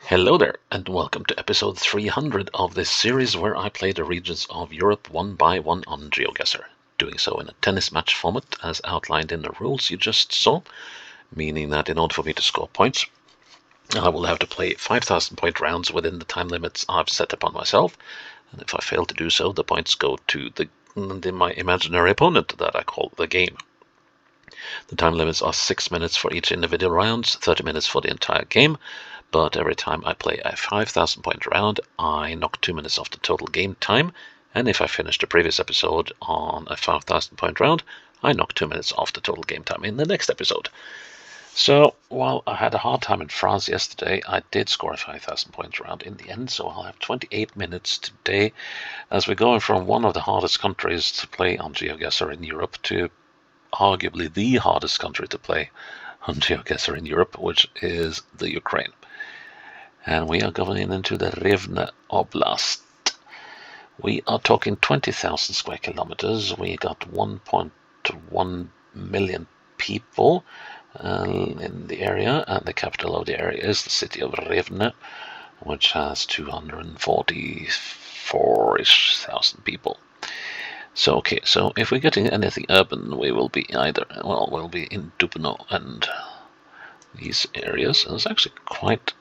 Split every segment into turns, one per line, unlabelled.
Hello there, and welcome to episode 300 of this series where I play the regions of Europe one by one on GeoGuessr, doing so in a tennis match format as outlined in the rules you just saw, meaning that in order for me to score points, I will have to play 5,000 point rounds within the time limits I've set upon myself, and if I fail to do so, the points go to my imaginary opponent that I call the game. The time limits are 6 minutes for each individual rounds, 30 minutes for the entire game, but every time I play a 5,000 point round, I knock 2 minutes off the total game time, and if I finish the previous episode on a 5,000 point round, I knock 2 minutes off the total game time in the next episode. So, while I had a hard time in France yesterday, I did score a 5,000 point round in the end, so I'll have 28 minutes today, as we're going from one of the hardest countries to play on GeoGuessr in Europe to arguably the hardest country to play on GeoGuessr in Europe, which is the Ukraine. And we are going into the Rivne oblast̃. We are talking 20,000 square kilometers. We got 1.1 million people in the area, and the capital of the area is the city of Rivne, which has 244-ish thousand people. So if we're getting anything urban, we will be we'll be in Dubno and these areas. There's actually quite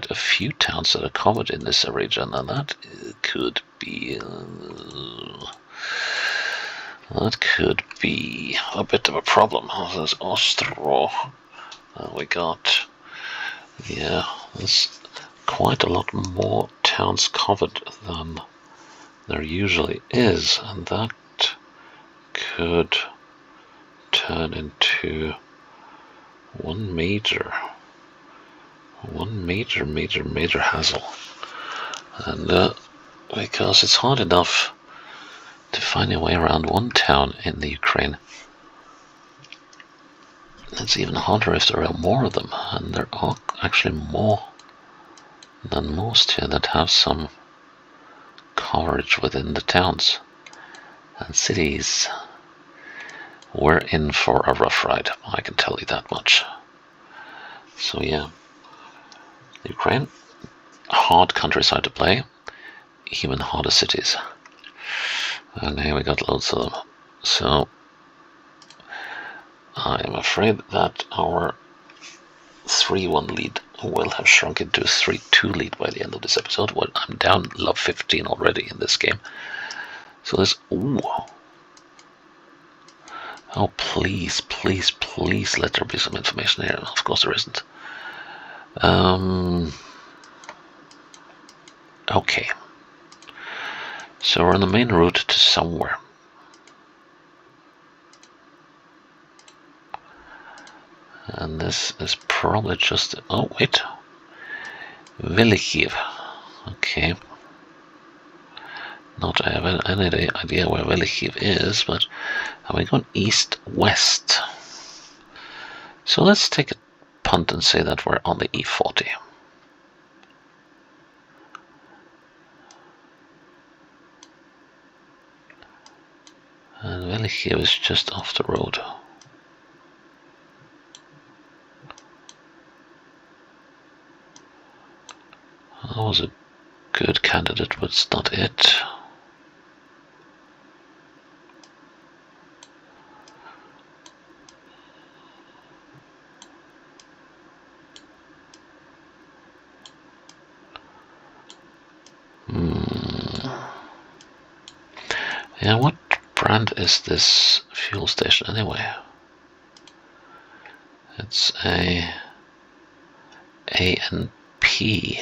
a few towns that are covered in this region, and that could be a bit of a problem. There's Ostro. There's quite a lot more towns covered than there usually is, and that could turn into one major hassle. And because it's hard enough to find your way around one town in the Ukraine, it's even harder if there are more of them, and there are actually more than most here that have some coverage within the towns and cities. We're in for a rough ride, I can tell you that much. So yeah, Ukraine, hard countryside to play, even harder cities. And here we got loads of them. So I am afraid that our 3-1 lead will have shrunk into a 3-2 lead by the end of this episode. Well, I'm down love 15 already in this game. So there's oh, please let there be some information here. Of course there isn't. Okay. So we're on the main route to somewhere. And this is probably just... Oh, wait. Velikhiv. Okay. Not I have any idea where Velikhiv is, but are we going east-west? So let's take a punt and say that we're on the E40. And Velikhiv is just off the road. That was a good candidate, but it's not it. Yeah, what brand is this fuel station anyway? It's a A&P.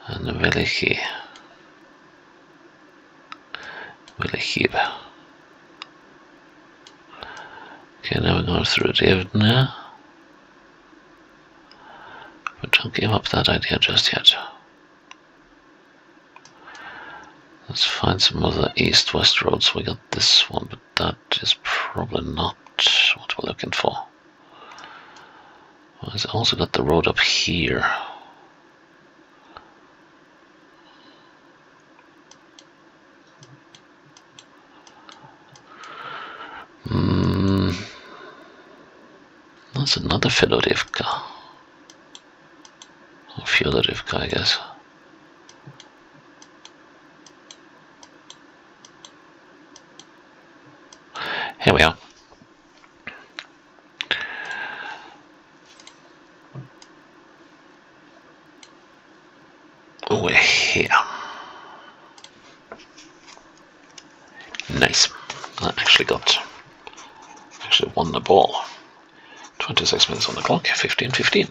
And Velikhiv. Okay, now we're going through Rivne. But don't give up that idea just yet. Let's find some other east-west roads. We got this one, but that is probably not what we're looking for. Well, it's also got the road up here. That's another Rivnensța. Or Rivnensța, I guess. Here we are. We're here. Nice. I actually won the ball. 26 minutes on the clock, 15-15.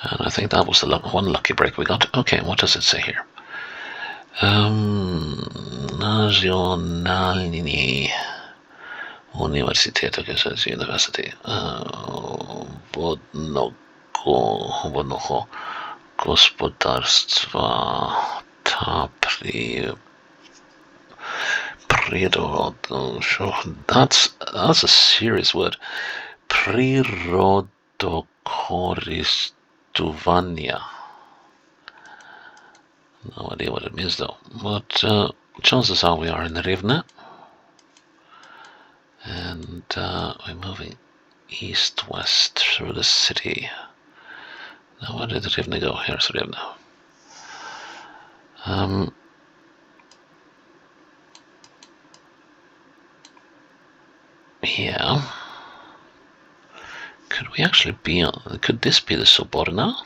And I think that was the one lucky break we got. Okay, what does it say here? Nationalny Universitet, okay, so it's university. Vodnoho gospodarstva ta that's a serious word. Prirodokoristovania. No idea what it means though. But chances are we are in Rivne. And we're moving east-west through the city. Now where did Rivne go? Here's Rivne. Yeah. Could we actually be on... Could this be the Soborna?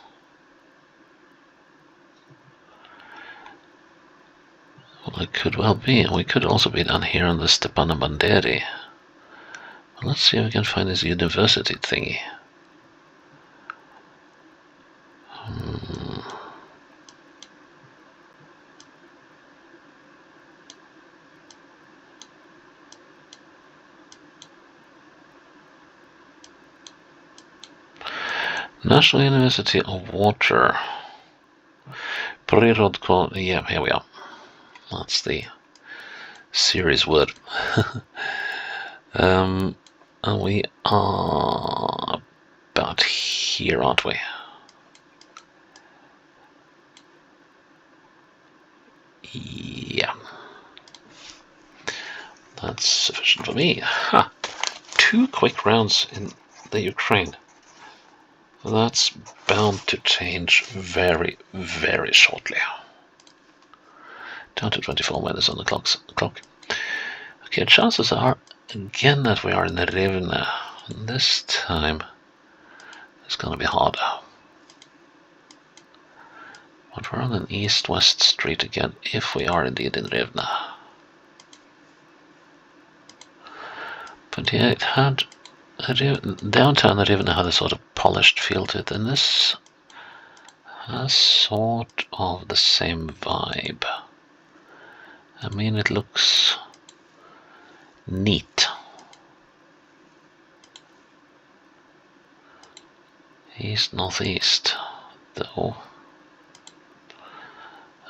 Well, it could well be. We could also be down here on the Stepana Banderi. Well, let's see if we can find this university thingy. National University of Water. Prirodko, yeah, here we are. That's the serious word. And we are about here, aren't we? Yeah. That's sufficient for me. Ha! 2 quick rounds in the Ukraine. That's bound to change very, very shortly. Down to 24 minutes on the clock. Okay, chances are again that we are in the Rivne. And this time it's going to be harder. But we're on an east-west street again, if we are indeed in Rivne. But yeah, it had downtown Rivne had a sort of polished feel to it, and this has sort of the same vibe. I mean, it looks neat. East-northeast, though.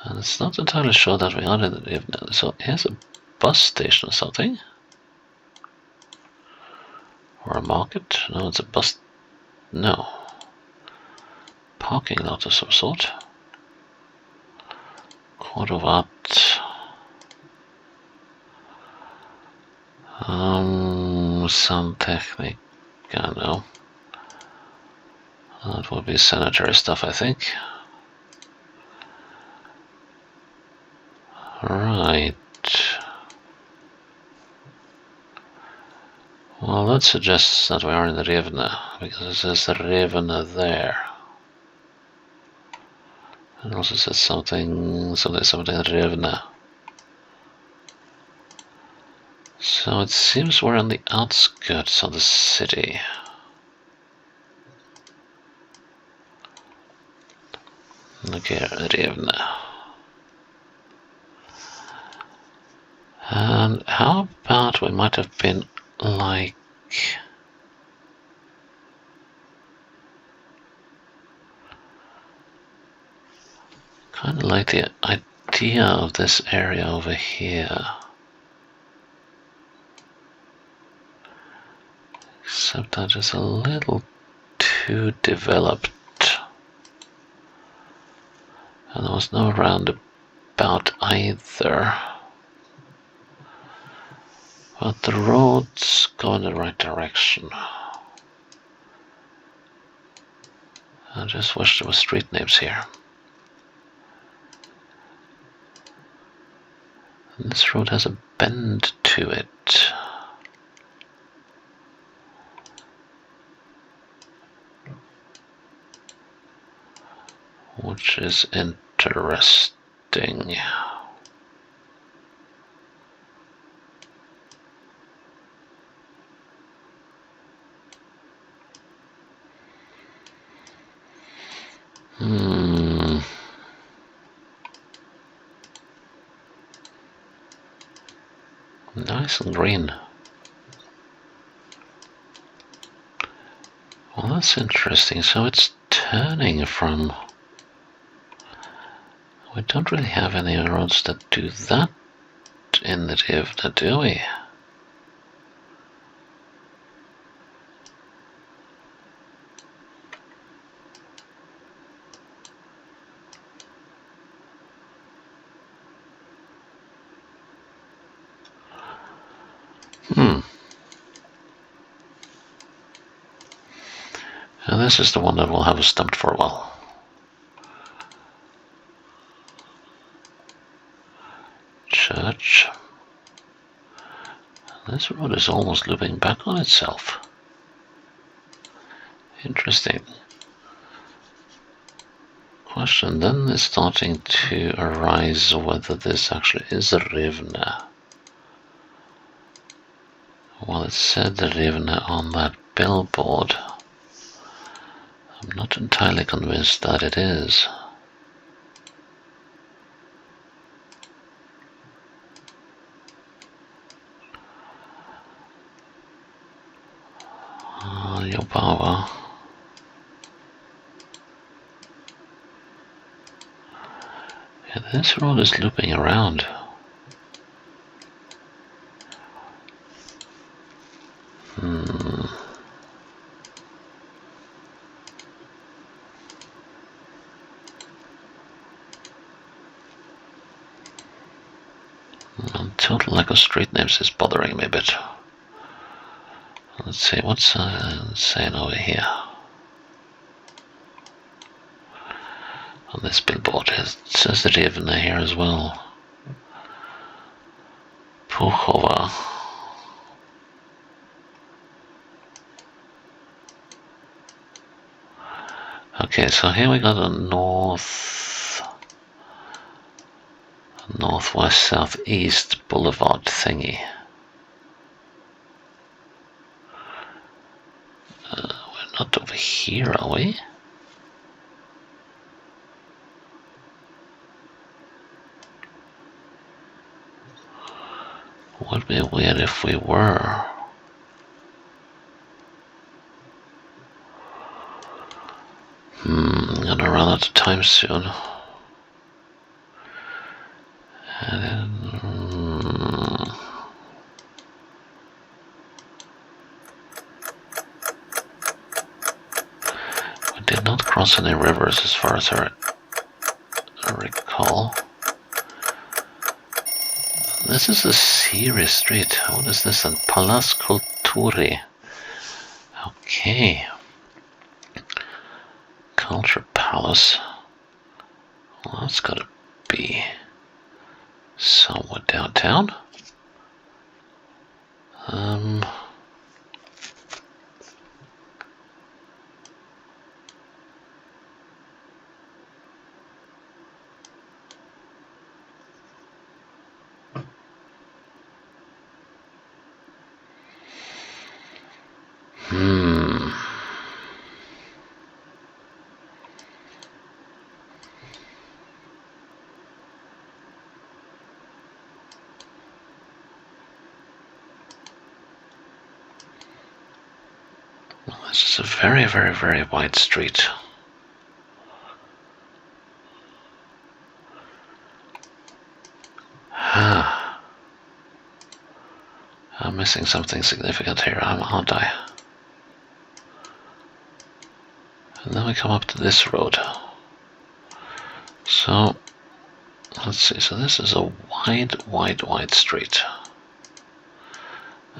And it's not entirely sure that we are in the Rivne. So here's a bus station or something. Or a market? No, it's a bus. No. Parking lot of some sort. Korovat. Santechnica, no. That would be sanitary stuff, I think. Right. Well, that suggests that we are in the Rivne, because it says Rivne there. It also says something Rivne. So it seems we're on the outskirts of the city. Look here, Rivne. And how about we might have been like... kind of like the idea of this area over here. Except that it's a little too developed. And there was no roundabout either. But the roads go in the right direction. I just wish there were street names here. And this road has a bend to it. Which is interesting. Nice and green. Well, that's interesting. So it's turning from... We don't really have any roads that do that in the Rivne, do we? And this is the one that we'll have us stumped for a while. Church. This road is almost looping back on itself. Interesting. Question then is starting to arise whether this actually is a Rivne. Well, it said the Rivne on that billboard. I'm not entirely convinced that it is. Yobawa. Yeah, this road is looping around. Total lack of street names is bothering me a bit. Let's see, what's saying over here? On this billboard, it says the Rivne here as well. Puchova. Okay, so here we got a northwest southeast boulevard thingy. We're not over here, are we? Would be weird if we were. Gonna run out of time soon. And then, we did not cross any rivers as far as I recall. This is a serious street. What is this? Palaz Kulturi. Okay. Culture Palace. Well, that's gotta be somewhere downtown. This is a very, very, very wide street. I'm missing something significant here, aren't I? And then we come up to this road. So, let's see, so this is a wide street.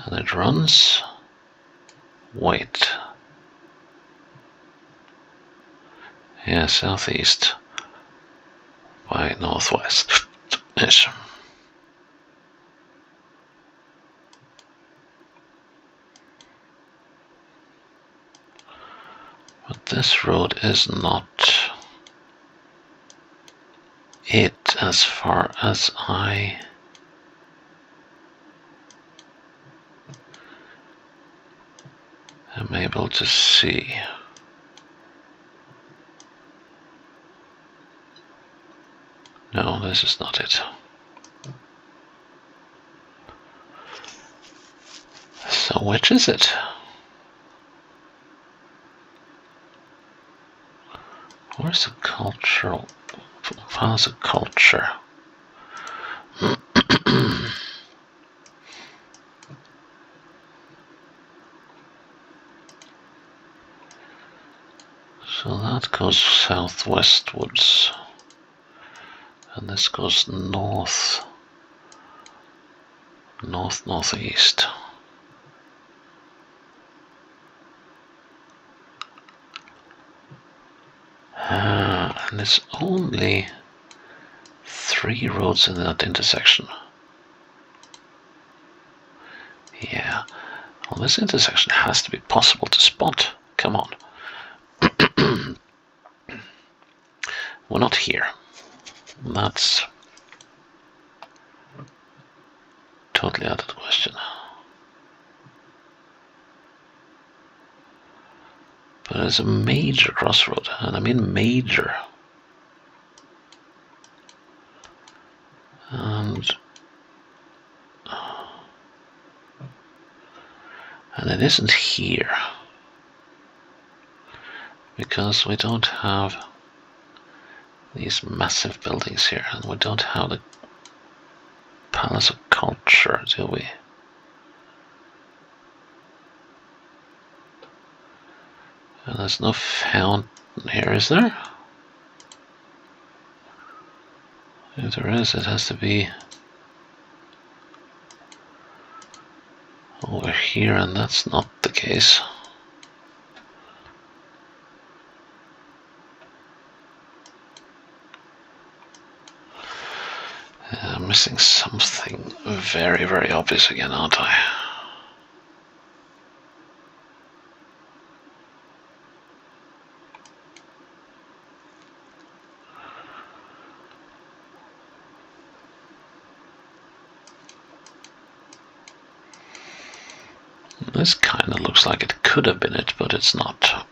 And it runs. Wait. Yeah, southeast by northwest. Ish. But this road is not it as far as I am able to see. No, this is not it. So which is it? Where's the cultural? How's a culture? So that goes southwestwards, and this goes northeast. And there's only 3 roads in that intersection. Yeah, well, this intersection has to be possible to spot. Come on. We're not here. That's totally out of the question. But it's a major crossroad, and I mean major. And it isn't here, because we don't have these massive buildings here, and we don't have the Palace of Culture, do we? And there's no fountain here, is there? If there is, it has to be over here, and that's not the case. I'm missing something very, very obvious again, aren't I? This kind of looks like it could have been it, but it's not.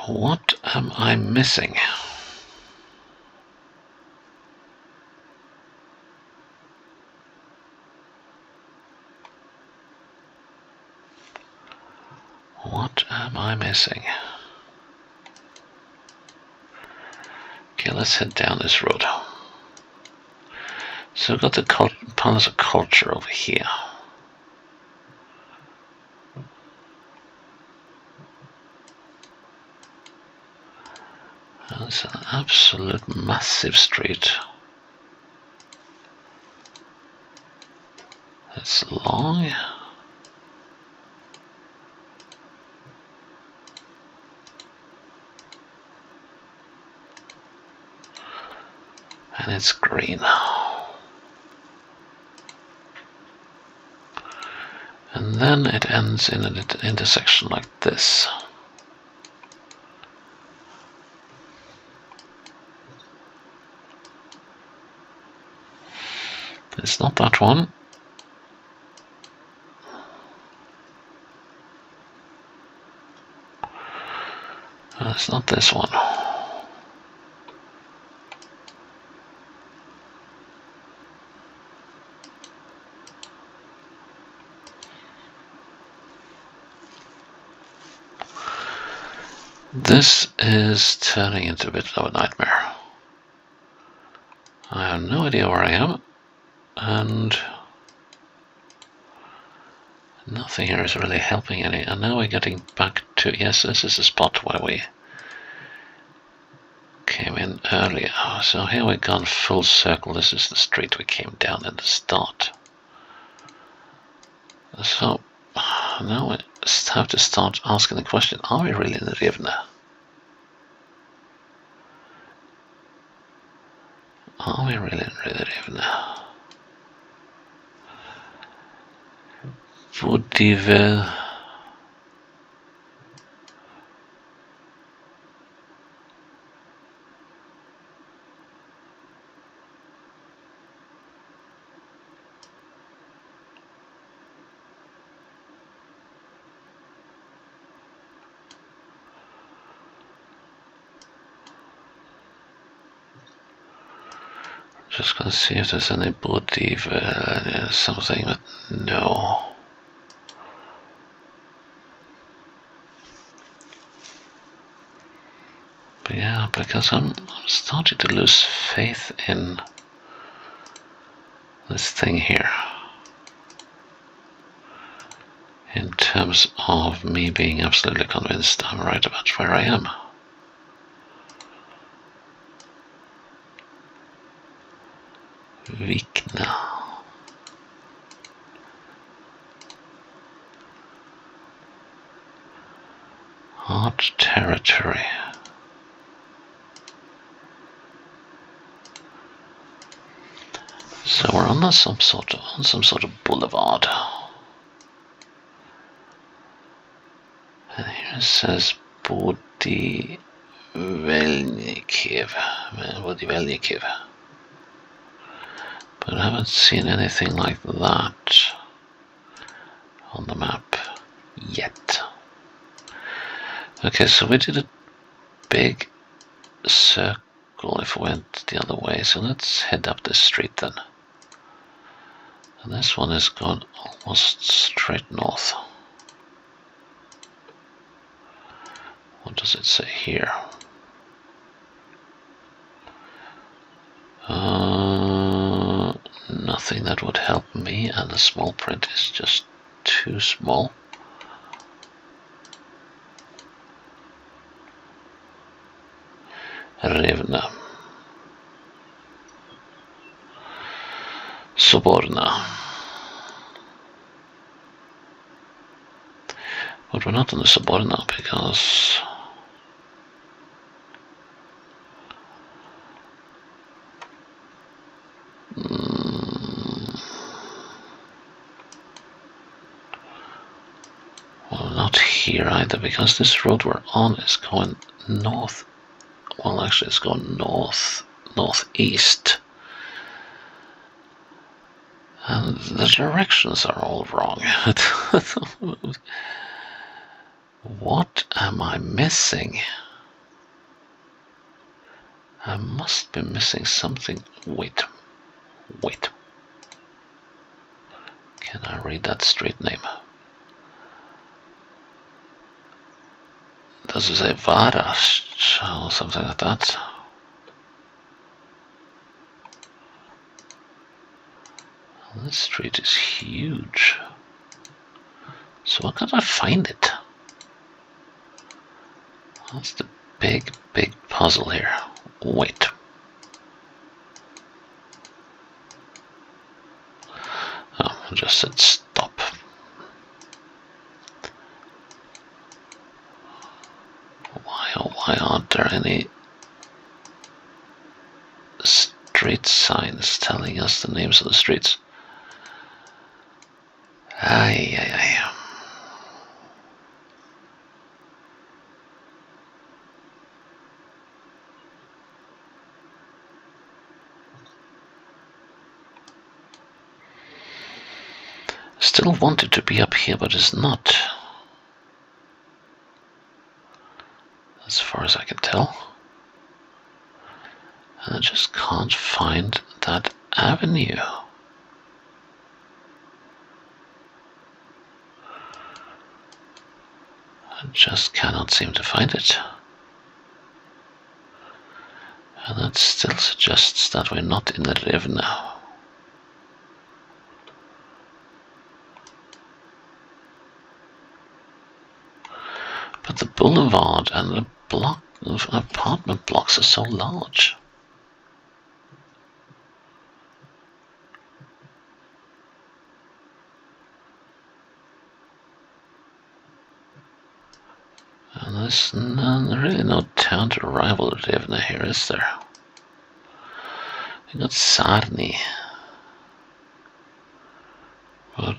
What am I missing? What am I missing? Okay, let's head down this road. So we've got the Palace of Culture over here. And it's an absolute massive street. It's long. And it's green. And then it ends in an intersection like this. It's not that one. It's not this one. This is turning into a bit of a nightmare. I have no idea where I am, and Nothing here is really helping any. And now we're getting back to, yes, this is the spot where we came in earlier. So here we've gone full circle. This is the street we came down in the start. So now we have to start asking the question, are we really in the Rivne? Are we really in the Rivne? Budivel. Just gonna see if there's any Budivel, something, but no. But yeah, because I'm starting to lose faith in this thing here. In terms of me being absolutely convinced I'm right about where I am. Vikna. Hard territory. So we're on some sort of boulevard. And here it says Budivelnykiv. But I haven't seen anything like that on the map yet. Okay, so we did a big circle if we went the other way, so let's head up this street then. And this one is going almost straight north. What does it say here? Nothing that would help me, and the small print is just too small. Rivne. Soborna. But we're not in the Soborna because well, not here either, because this road we're on is going north. Well, actually it's going northeast. And the directions are all wrong. What am I missing? I must be missing something. Wait. Can I read that street name? Does it say Varas or something like that? This street is huge. So why can't I find it? That's the big puzzle here. Wait. Oh, I just said stop. Why aren't there any street signs telling us the names of the streets? Ay. Still wanted to be up here, but it's not. As far as I can tell. And I just can't find that avenue. I just cannot seem to find it. And that still suggests that we're not in the Rivne. boulevard and the block of apartment blocks are so large. And there's really no town to rival Rivne here, is there? We got Sarni. But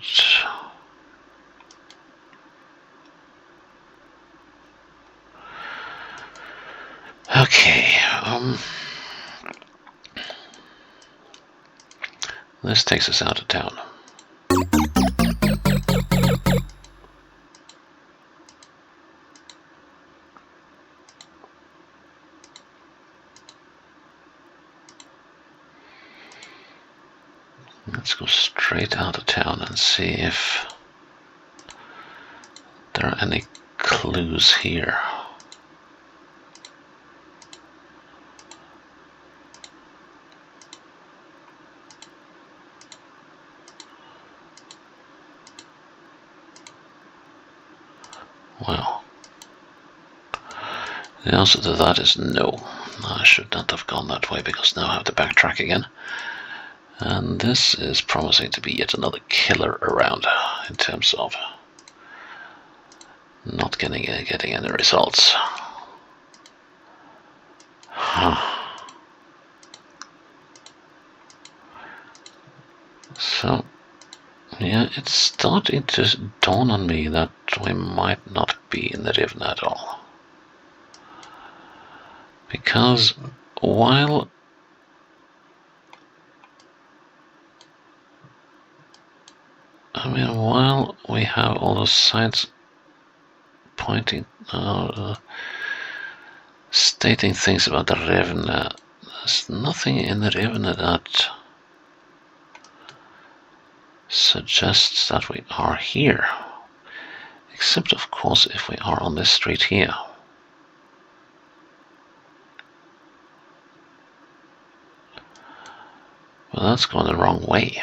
okay, this takes us out of town. Let's go straight out of town and see if there are any clues here. Well, the answer to that is no. I should not have gone that way because now I have to backtrack again. And this is promising to be yet another killer around in terms of not getting any results. So, yeah, it's starting to dawn on me that we might not be in the Rivne at all. Because while we have all those signs pointing, stating things about the Rivne, there's nothing in the Rivne that suggests that we are here. Except, of course, if we are on this street here. Well, that's going the wrong way.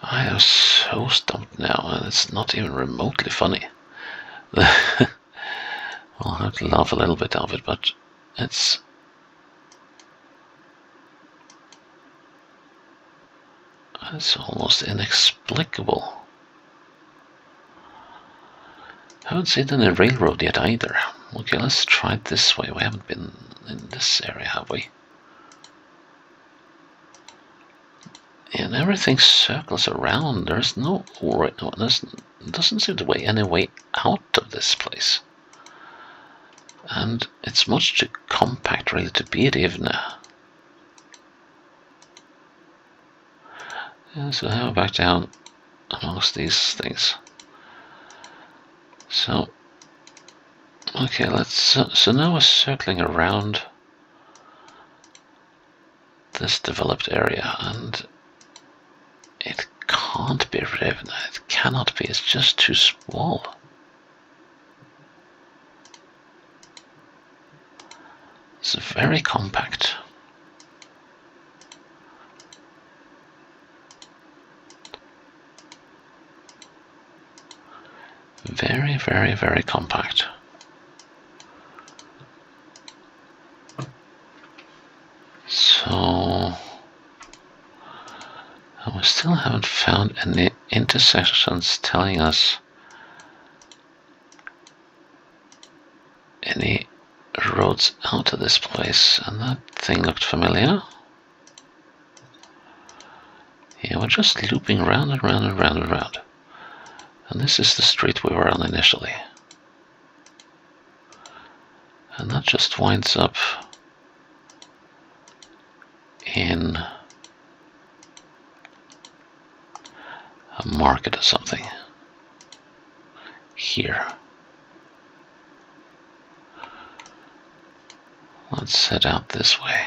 I am so stumped now, and it's not even remotely funny. I'll have to laugh a little bit of it, but it's almost inexplicable. Haven't seen any railroad yet either. Okay, let's try it this way. We haven't been in this area, have we? And everything circles around. There's no way. Doesn't seem to be any way out of this place. And it's much too compact, really, to be Rivne. Yeah, so how back down amongst these things. So, okay, let's. So now we're circling around this developed area, and it can't be Rivne. It cannot be. It's just too small. It's very compact. Very, very, very compact. So, we still haven't found any intersections telling us any roads out of this place, and that thing looked familiar. Yeah, we're just looping round and round and round and round. And this is the street we were on initially. And that just winds up in a market or something. Here. Let's head out this way.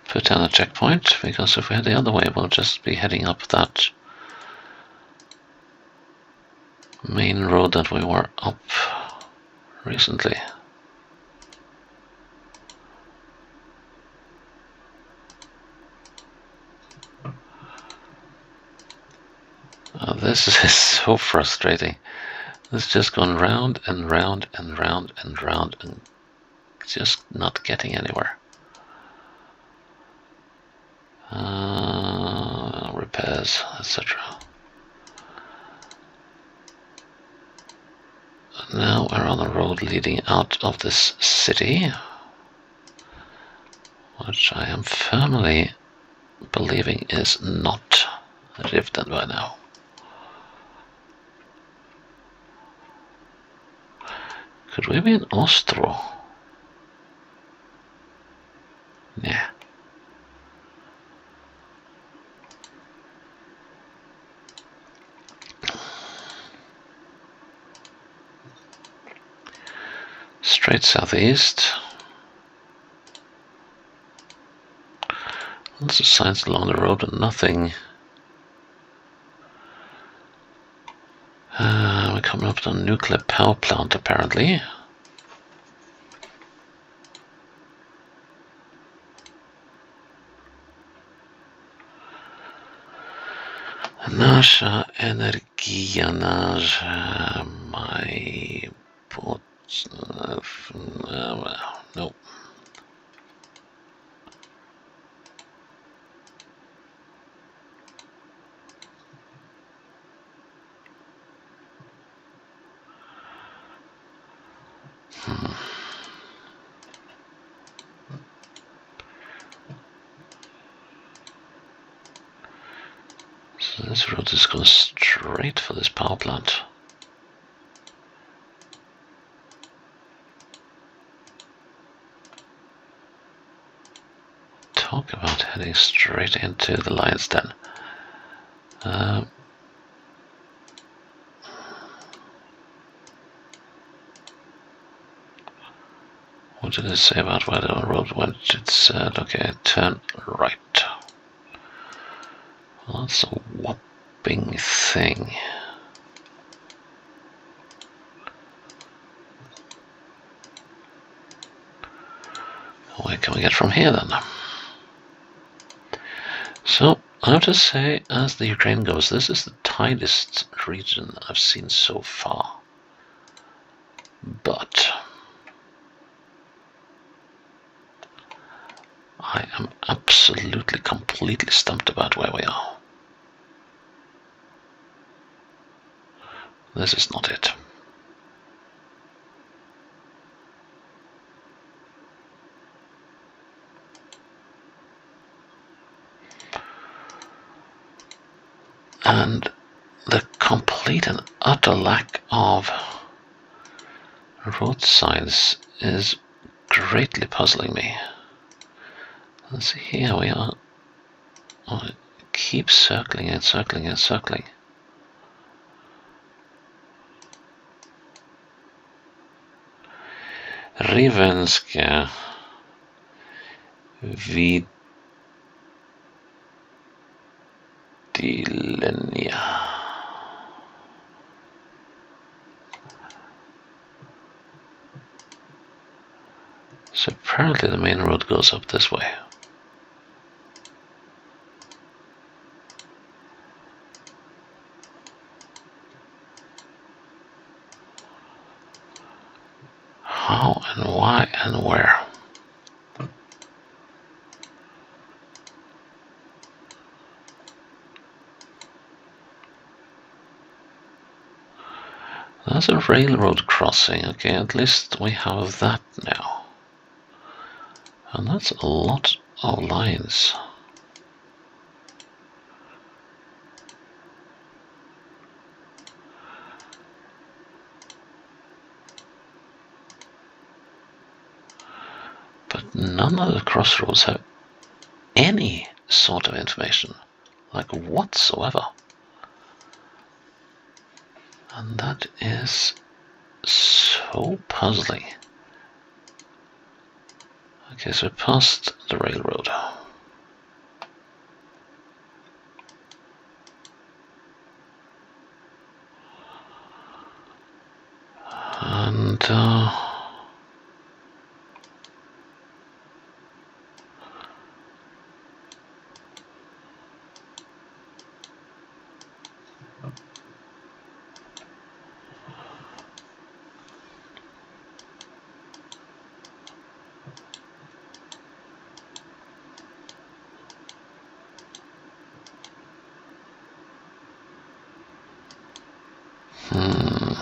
Put down a checkpoint, because if we head the other way, we'll just be heading up that main road that we were up recently. This is so frustrating. It's just gone round and round and round and round and just not getting anywhere. Repairs, etc. Now we're on a road leading out of this city, which I am firmly believing is not Rivnen by now. Could we be in Ostro? Yeah. Straight southeast. Lots of signs along the road, but nothing. We're coming up to a nuclear power plant, apparently. Nasza energia, my port. No. So this road is going straight for this power plant. Talk about heading straight into the lion's den. What did it say about where the road went? It said, okay, turn right. Well, that's a whopping thing. Where can we get from here then? So, I have to say, as the Ukraine goes, this is the tightest region I've seen so far. But I am absolutely, completely stumped about where we are. This is not it. And the complete and utter lack of road signs is greatly puzzling me. Let's see, here we are. Oh, it keeps circling and circling and circling. Rivnensța. Vidilenia. So apparently the main road goes up this way. How and why and where? That's a railroad crossing. Okay, at least we have that now. And that's a lot of lines. But none of the crossroads have any sort of information, like whatsoever. And that is so puzzling. Okay, so we passed the railroad. And I'm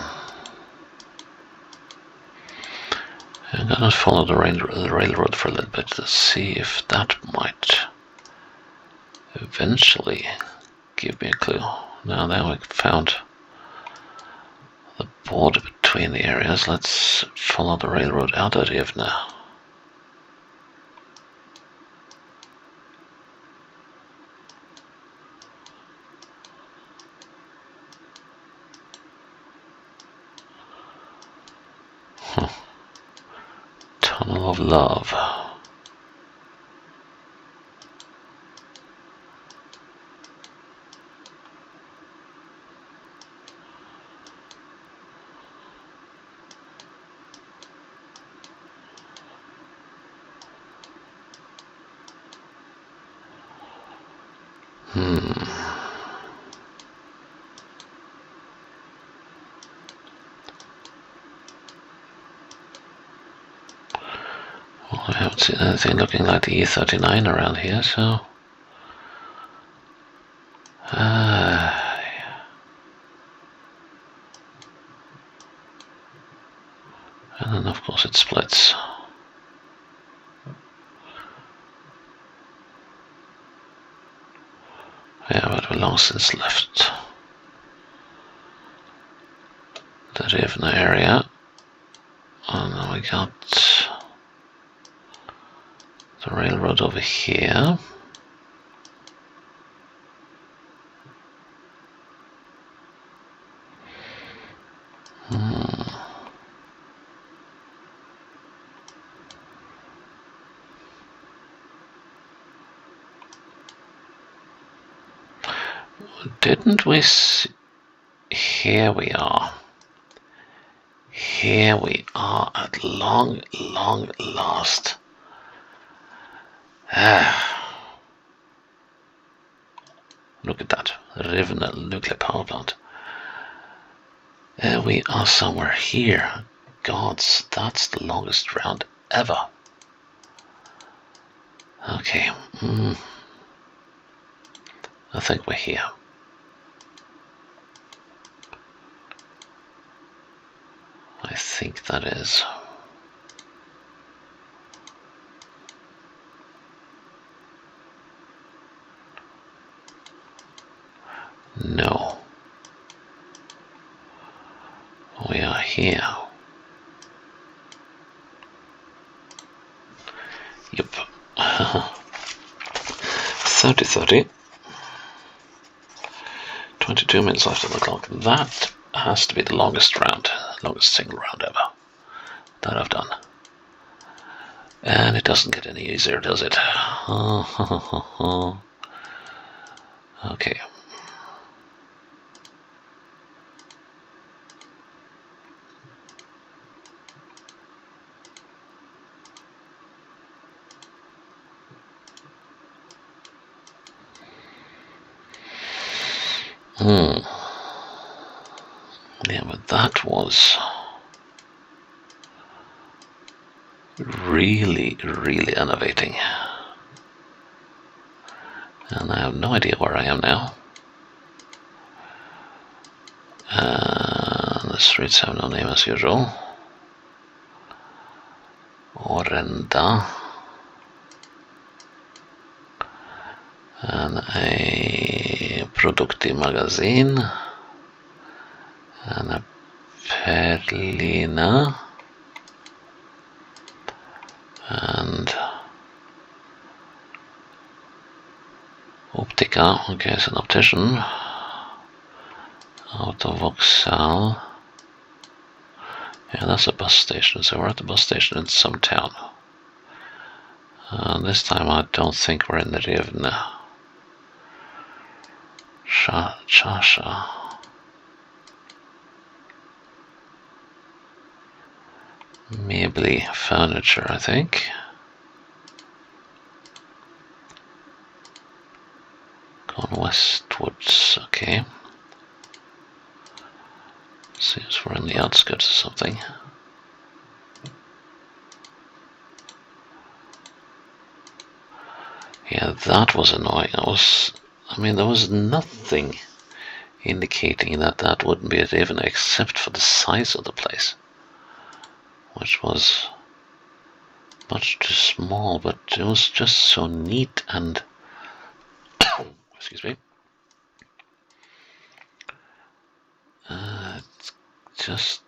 gonna follow the railroad for a little bit to see if that might eventually give me a clue. Now that we found the border between the areas, let's follow the railroad out of Rivne. Tunnel of Love. Well, I haven't seen anything looking like the E39 around here, so... and then of course it splits. Yeah, but we long since left the Rivne area. And then we got the railroad over here. Didn't we see? Here we are. Here we are at long last. Look at that. Rivne nuclear power plant. We are somewhere here. Gods, that's the longest round ever. Okay. I think we're here. I think that is. No. We are here. Yep. 30:30. 22 minutes left on the clock. That has to be the longest round, longest single round ever that I've done. And it doesn't get any easier, does it? Okay. Yeah, but that was really innovating. And I have no idea where I am now. The streets have no name as usual. Orenda. And a Produkti magazine. And a Perlina. And Optica, okay, it's an optician. Autovoxal. Yeah, that's a bus station, so we're at the bus station in some town. This time I don't think we're in the Rivne. Chasha. Mebli furniture, I think. Gone westwards, okay. Seems we're in the outskirts or something. Yeah, that was annoying. I mean, there was nothing indicating that that wouldn't be Rivne except for the size of the place, which was much too small, but it was just so neat and excuse me, it just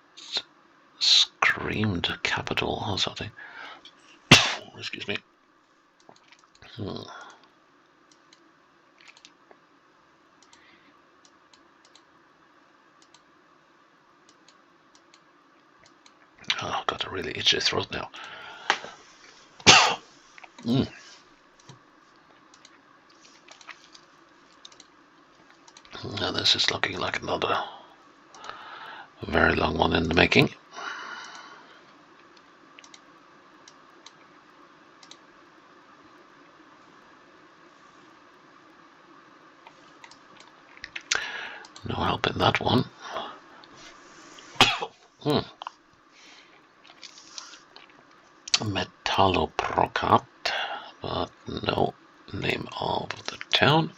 screamed capital or something. Excuse me. Oh, I've got a really itchy throat now. Now this is looking like another very long one in the making. No help in that one. Metalloprocat, but no name of the town.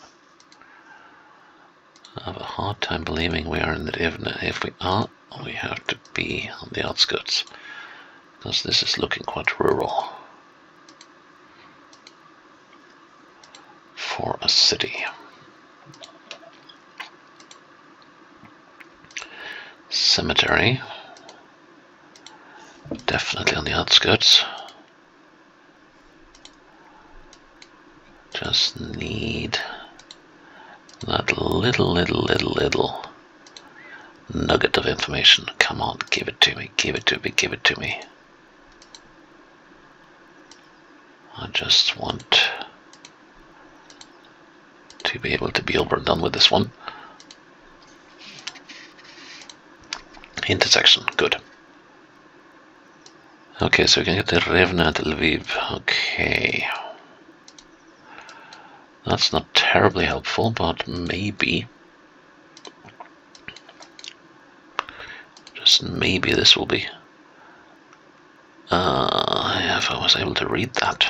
I have a hard time believing we are in Rivne. If we are, we have to be on the outskirts, because this is looking quite rural for a city. Cemetery, definitely on the outskirts. Just need that little nugget of information. Come on, give it to me, give it to me, give it to me. I just want to be able to be over and done with this one. Intersection, good. Okay, so we can get to Rivne and Lviv. Okay. That's not terribly helpful, but maybe. Just maybe this will be. If I was able to read that.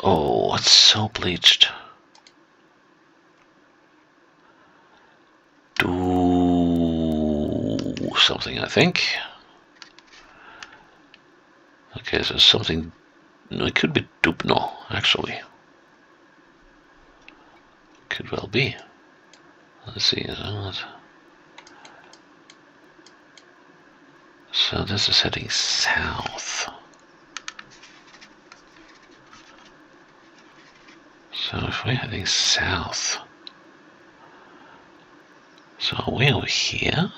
Oh, it's so bleached. Do something, I think. Okay, so something. No, it could be Dubno, actually. Could well be. Let's see. So this is heading south. So if we're heading south, so are we over here?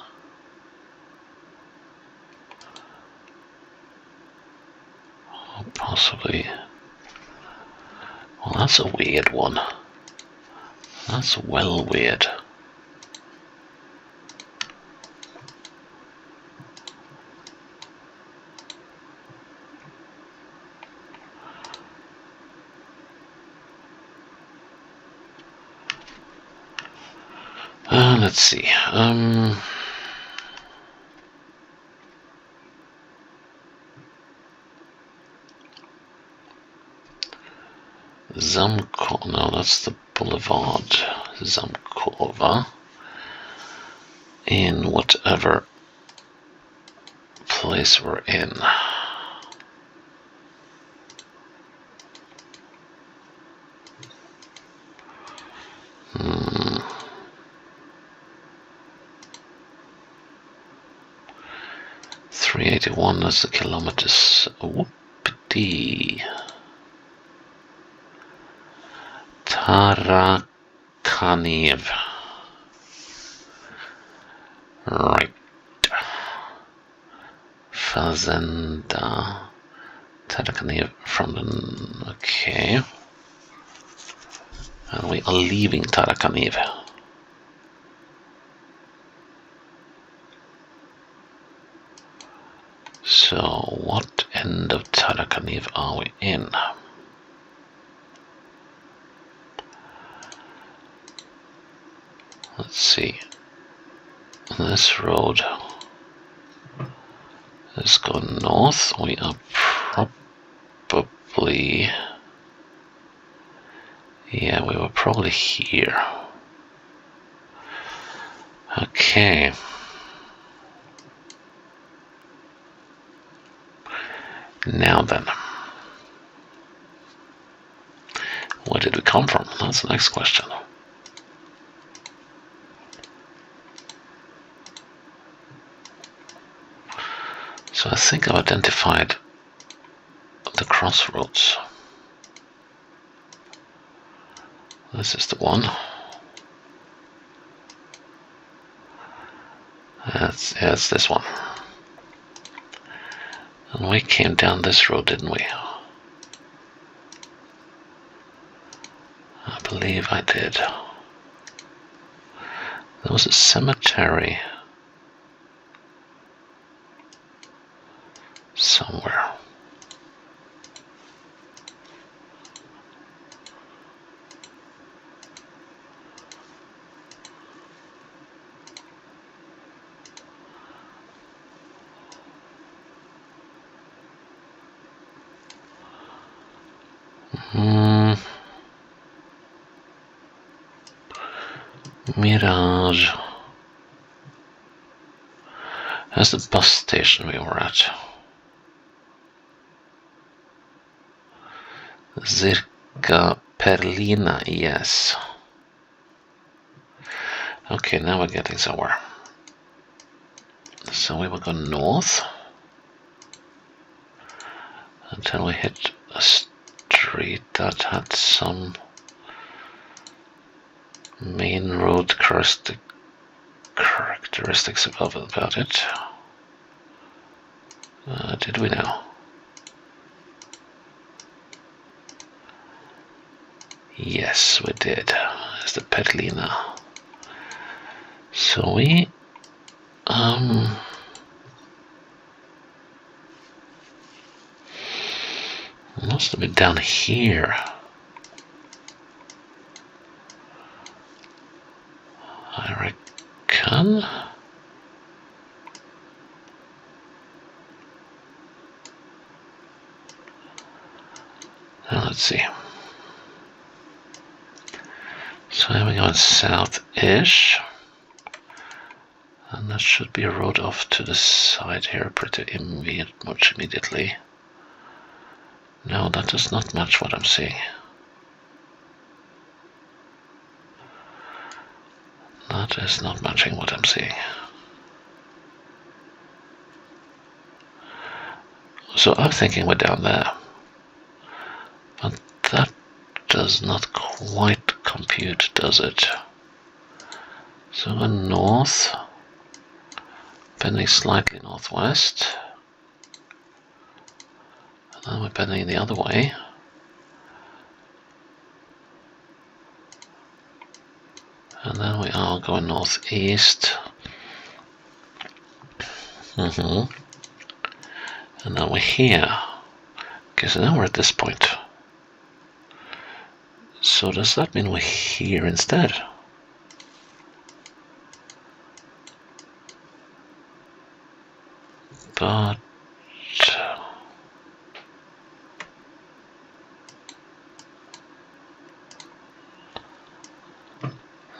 Or possibly. Well, that's a weird one. That's well weird. Let's see. Zamko, no, that's the boulevard. Zamkova. In whatever place we're in. 381, that's the kilometers. Whoopty. Tarakaniv. Right. Fazenda. Tarakaniv from the. Okay. And we are leaving Tarakaniv. So, what end of Tarakaniv are we in? Let's see. This road is going north. We are probably. Yeah, we were probably here. Okay. Now then. Where did we come from? That's the next question. So I think I've identified the crossroads. This is the one. It's this one. And we came down this road, didn't we? I believe I did. There was a cemetery somewhere. Mirage. That's the bus station we were at. Zirka Perlina, yes. Okay, now we're getting somewhere. So we will go north until we hit a street that had some main road characteristics about it. Did we now? Yes, we did. It's the Petlina. So we must have been down here. I reckon. Now let's see. So here we're going south-ish. And that should be a road off to the side here pretty much immediately. No, that does not match what I'm seeing. That is not matching what I'm seeing. So I'm thinking we're down there. But that does not quite compute, does it? So we're north, bending slightly northwest. And then we're bending the other way. And then we are going northeast. And then we're here. Okay, so now we're at this point. So does that mean we're here instead? But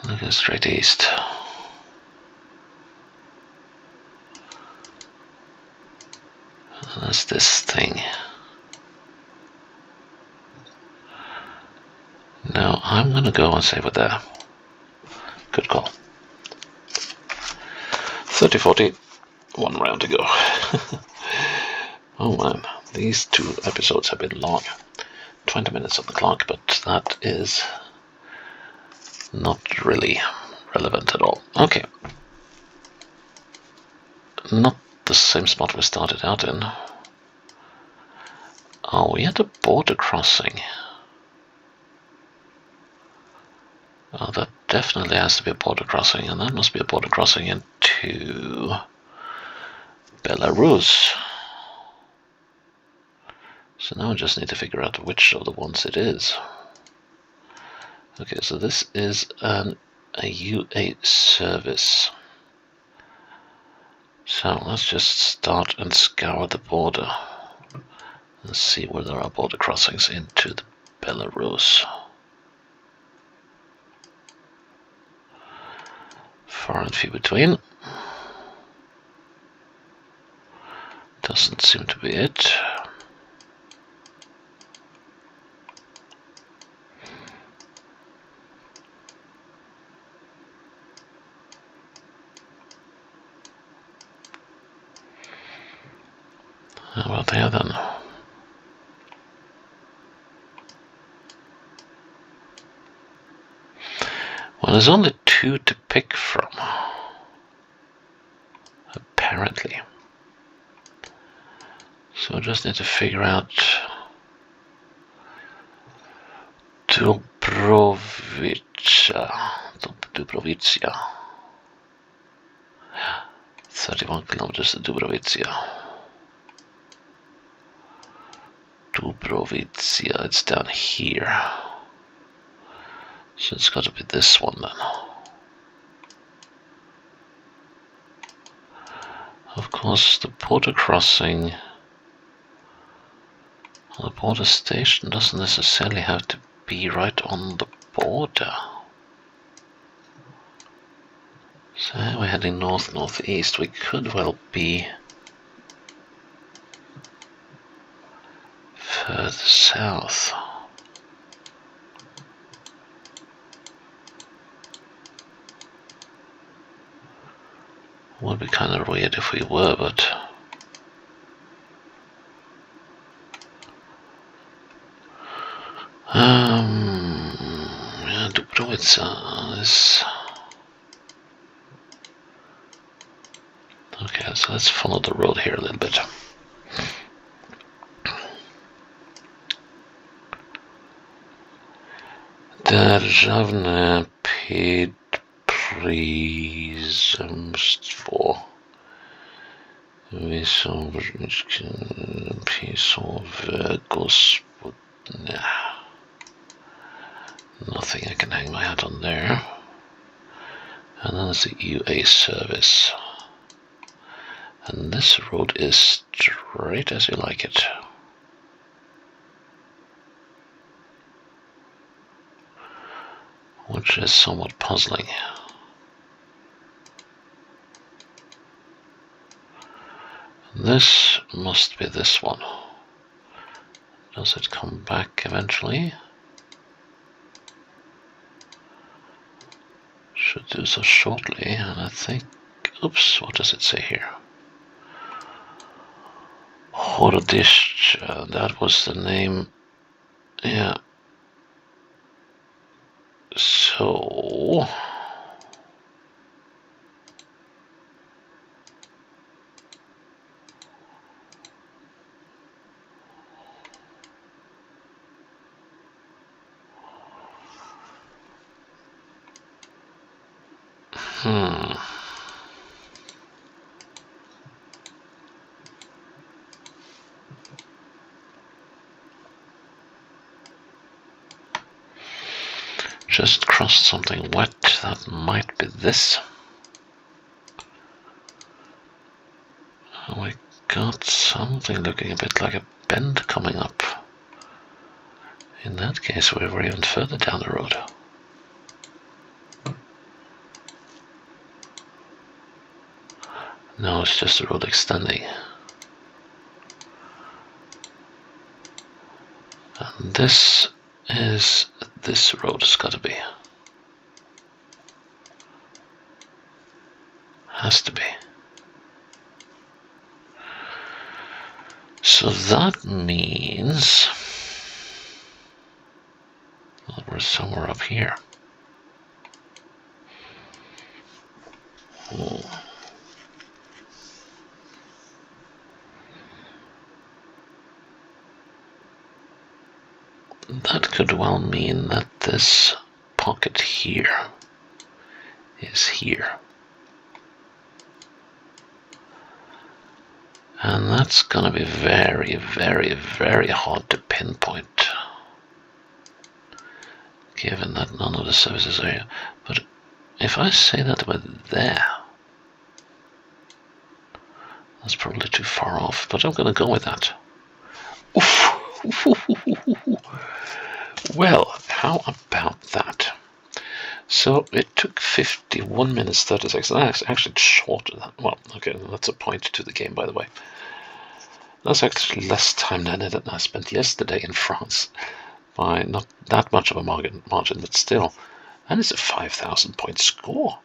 look at straight east. That's this thing. Now I'm gonna go and say we're there. Good call. 30-40, one round to go. Oh man, these two episodes have been long. 20 minutes on the clock, but that is not really relevant at all. Okay. Not the same spot we started out in. Are we at a border crossing? Oh, that definitely has to be a border crossing, and that must be a border crossing into Belarus. So now I just need to figure out which of the ones it is. Okay, so this is a UA service. So let's just start and scour the border and see where there are border crossings into the Belarus. far and few between. Doesn't seem to be it. How about there then? Well, there's only two to pick from, apparently. So I just need to figure out Dubrovica. 31 kilometers to Dubrovica. Dubrovica, it's down here. So it's got to be this one then. Of course, the border crossing, the border station doesn't necessarily have to be right on the border. So we're heading north-northeast. We could well be further south. Would be kind of weird if we were, but yeah, Dubrovica is okay. So let's follow the road here a little bit. Državne predprizemstvo pisove gospodne. Nothing I can hang my hat on there. And then there's the UA service. And this road is straight as you like it. Which is somewhat puzzling. This must be this one. Does it come back eventually? Should do so shortly, and I think, oops, what does it say here? Hordish, that was the name, yeah. So, just crossed something wet. That might be this. We got something looking a bit like a bend coming up. In that case, we were even further down the road. No, it's just the road extending. And this is this road, it's got to be. Has to be. So that means well, we're somewhere up here. That could well mean that this pocket here is here. And that's gonna be very, very, very hard to pinpoint, given that none of the services are here. But if I say that we're there, that's probably too far off, but I'm gonna go with that. Oof. Well, how about that? So it took 51 minutes 30 seconds. That's actually shorter than, well, okay, that's a point to the game, by the way. That's actually less time than I spent yesterday in France. By not that much of a margin, but still. And it's a 5,000 point score.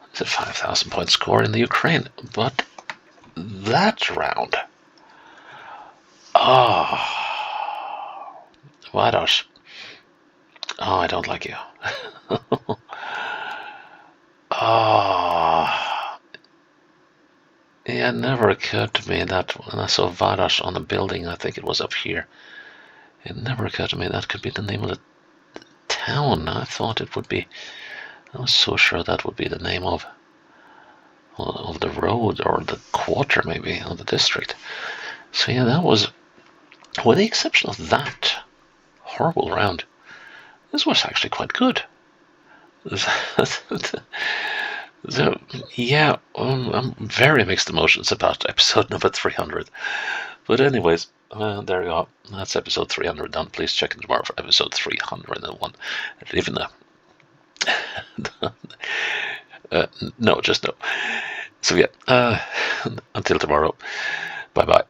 It's a 5,000 point score in the Ukraine. But that round. Vados. Oh, I don't like you. Yeah, it never occurred to me that when I saw Vados on a building, I think it was up here, it never occurred to me that could be the name of the town. I thought it would be, I was so sure that would be the name of the road or the quarter maybe, or the district. So yeah, that was, with the exception of that horrible round, this was actually quite good. So yeah, I'm very mixed emotions about episode number 300. But anyways, there you go. That's episode 300 done. Please check in tomorrow for episode 301. Rivne. No, just no. So yeah, until tomorrow. Bye bye.